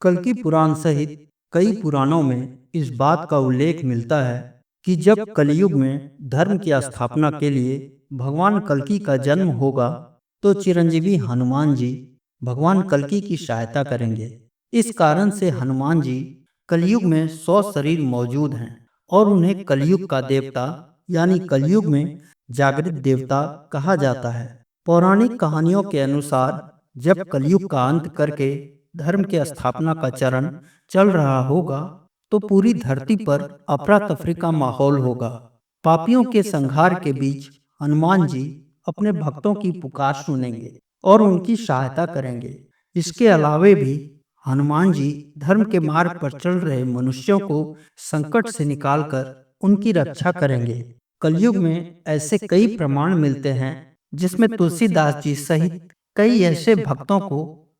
कल्कि पुराण सहित कई पुराणों में इस बात का उल्लेख मिलता है कि जब कलयुग में धर्म की स्थापना के लिए भगवान कल्कि का जन्म होगा तो चिरंजीवी हनुमान जी भगवान कल्कि की सहायता करेंगे। इस कारण से हनुमान जी कलयुग में 100 शरीर मौजूद हैं और उन्हें कलयुग का देवता यानी कलयुग में जागृत देवता कहा जाता है। पौराणिक कहानियों के अनुसार जब कलयुग का अंत करके धर्म की स्थापना का चरण चल रहा होगा तो पूरी धरती पर अफरा तफरी का माहौल होगा। पापियों के संहार के बीच हनुमान जी अपने भक्तों की पुकार सुनेंगे और उनकी सहायता करेंगे। इसके अलावे भी हनुमान जी धर्म के मार्ग पर चल रहे मनुष्यों को संकट से निकालकर उनकी रक्षा करेंगे। कलयुग में ऐसे कई प्रमाण मिलते हैं जिसमें तुलसीदास जी सहित कई ऐसे भक्तों को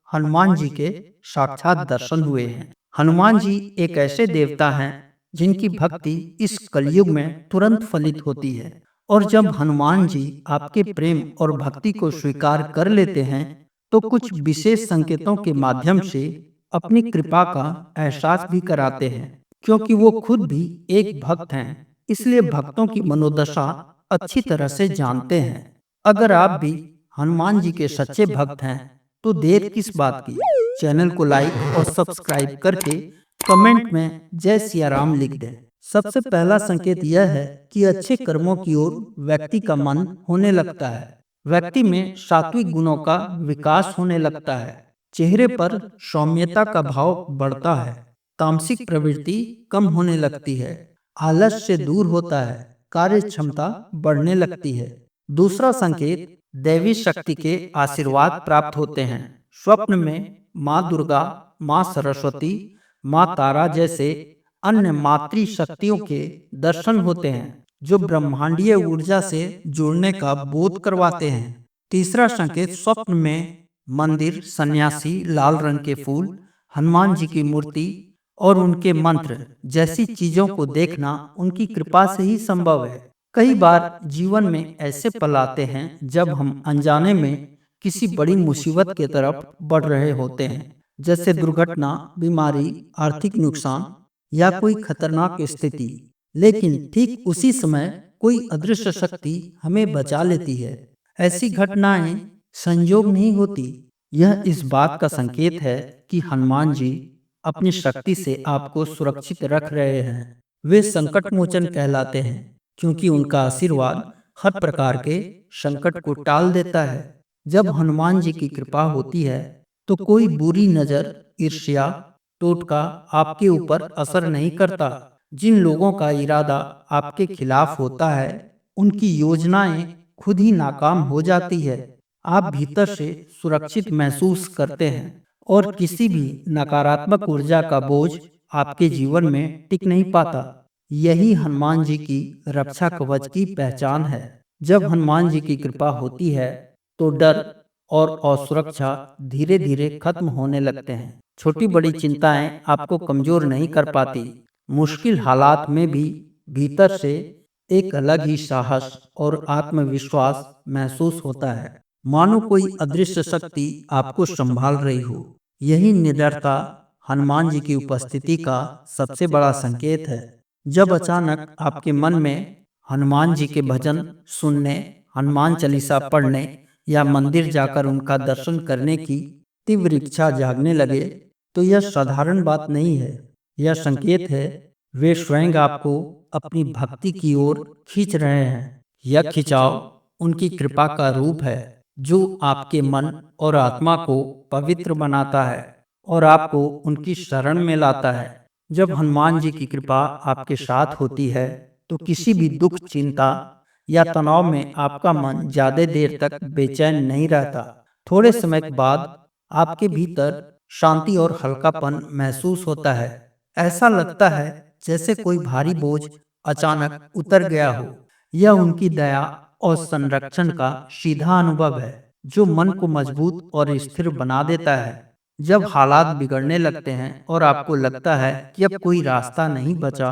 हनुमान जी के साक्षात दर्शन हुए हैं। हनुमान जी एक ऐसे देवता हैं जिनकी भक्ति इस कलयुग में तुरंत फलित होती है और जब हनुमान जी आपके प्रेम और भक्ति को स्वीकार कर लेते हैं तो कुछ विशेष संकेतों के माध्यम से अपनी कृपा का एहसास भी कराते हैं। क्योंकि वो खुद भी एक भक्त हैं इसलिए भक्तों की मनोदशा अच्छी तरह से जानते हैं। अगर आप भी हनुमान जी के सच्चे भक्त हैं तो देर किस बात की, चैनल को लाइक और सब्सक्राइब करके कमेंट में जय सिया राम लिख दें। सबसे पहला संकेत यह है कि अच्छे कर्मों की ओर व्यक्ति का मन होने लगता है। व्यक्ति में सात्विक गुणों का विकास होने लगता है। चेहरे पर सौम्यता का भाव बढ़ता है। तामसिक प्रवृत्ति कम होने लगती है। आलस से दूर होता है। कार्य क्षमता बढ़ने लगती है। दूसरा संकेत दैवी शक्ति के आशीर्वाद प्राप्त होते हैं। स्वप्न में माँ दुर्गा, माँ सरस्वती, माँ तारा जैसे अन्य मातृ शक्तियों के दर्शन होते हैं जो ब्रह्मांडीय ऊर्जा से जुड़ने का बोध करवाते हैं। तीसरा संकेत स्वप्न में मंदिर, सन्यासी, लाल रंग के फूल, हनुमान जी की मूर्ति और उनके मंत्र जैसी चीजों को देखना उनकी कृपा से ही संभव है। कई बार जीवन में ऐसे पल आते हैं जब हम अनजाने में किसी बड़ी मुसीबत की तरफ बढ़ रहे होते हैं, जैसे दुर्घटना, बीमारी, आर्थिक नुकसान या कोई खतरनाक स्थिति। लेकिन ठीक उसी समय कोई अदृश्य शक्ति हमें बचा लेती है। ऐसी घटनाएं संयोग नहीं होती, यह इस बात का संकेत है कि हनुमान जी अपनी शक्ति से आपको सुरक्षित रख रहे हैं। वे संकट मोचन कहलाते हैं क्योंकि उनका आशीर्वाद हर प्रकार के संकट को टाल देता है। जब हनुमान जी की कृपा होती है तो कोई बुरी नजर, ईर्ष्या, टोटका आपके ऊपर असर नहीं करता। जिन लोगों का इरादा आपके खिलाफ होता है उनकी योजनाएं खुद ही नाकाम हो जाती है। आप भीतर से सुरक्षित महसूस करते हैं और किसी भी नकारात्मक ऊर्जा का बोझ आपके जीवन में टिक नहीं पाता। यही हनुमान जी की रक्षा कवच की पहचान है। जब हनुमान जी की कृपा होती है तो डर और असुरक्षा धीरे धीरे खत्म होने लगते हैं। छोटी बड़ी चिंताएं आपको कमजोर नहीं कर पाती। मुश्किल हालात में भी भीतर से एक अलग ही साहस और आत्मविश्वास महसूस होता है, मानो कोई अदृश्य शक्ति आपको संभाल रही हो। यही निडरता हनुमान जी की उपस्थिति का सबसे बड़ा संकेत है। जब अचानक आपके मन में हनुमान जी के भजन सुनने, हनुमान चालीसा पढ़ने या मंदिर जाकर उनका दर्शन करने की तीव्र इच्छा जागने लगे तो यह साधारण बात नहीं है। यह संकेत है वे स्वयं आपको अपनी भक्ति की ओर खींच रहे हैं। यह खिंचाव उनकी कृपा का रूप है जो आपके मन और आत्मा को पवित्र बनाता है और आपको उनकी शरण में लाता है। जब हनुमान जी की कृपा आपके साथ होती है तो किसी भी दुख, चिंता या तनाव में आपका मन ज्यादा देर तक बेचैन नहीं रहता। थोड़े समय के बाद आपके भीतर शांति और हल्कापन महसूस होता है। ऐसा लगता है जैसे कोई भारी बोझ अचानक उतर गया हो। यह उनकी दया और संरक्षण का सीधा अनुभव है जो मन को मजबूत और स्थिर बना देता है। जब हालात बिगड़ने लगते हैं और आपको लगता है कि अब कोई रास्ता नहीं बचा,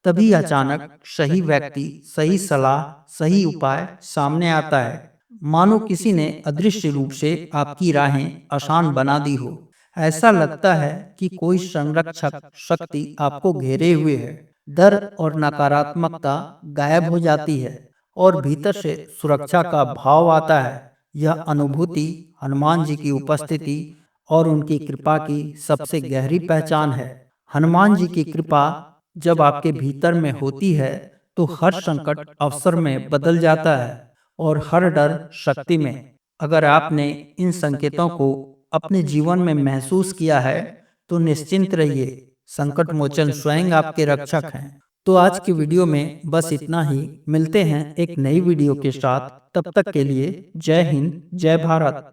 तभी अचानक सही व्यक्ति, सही सलाह, सही उपाय सामने आता है। मानो किसी ने अदृश्य रूप से आपकी राहें आसान बना दी हो। ऐसा लगता है कि कोई संरक्षक शक्ति आपको घेरे हुए है। डर और नकारात्मकता गायब हो जाती है और भीतर से सुरक्षा का भाव आता है। यह अनुभूति हनुमान जी की उपस्थिति और उनकी कृपा की सबसे गहरी पहचान है। हनुमान जी की कृपा जब आपके भीतर में होती है तो हर संकट अवसर में बदल जाता है और हर डर शक्ति में। अगर आपने इन संकेतों को अपने जीवन में महसूस किया है तो निश्चिंत रहिए, संकट मोचन स्वयं आपके रक्षक हैं। तो आज की वीडियो में बस इतना ही। मिलते हैं एक नई वीडियो के साथ। तब तक के लिए जय हिंद, जय भारत।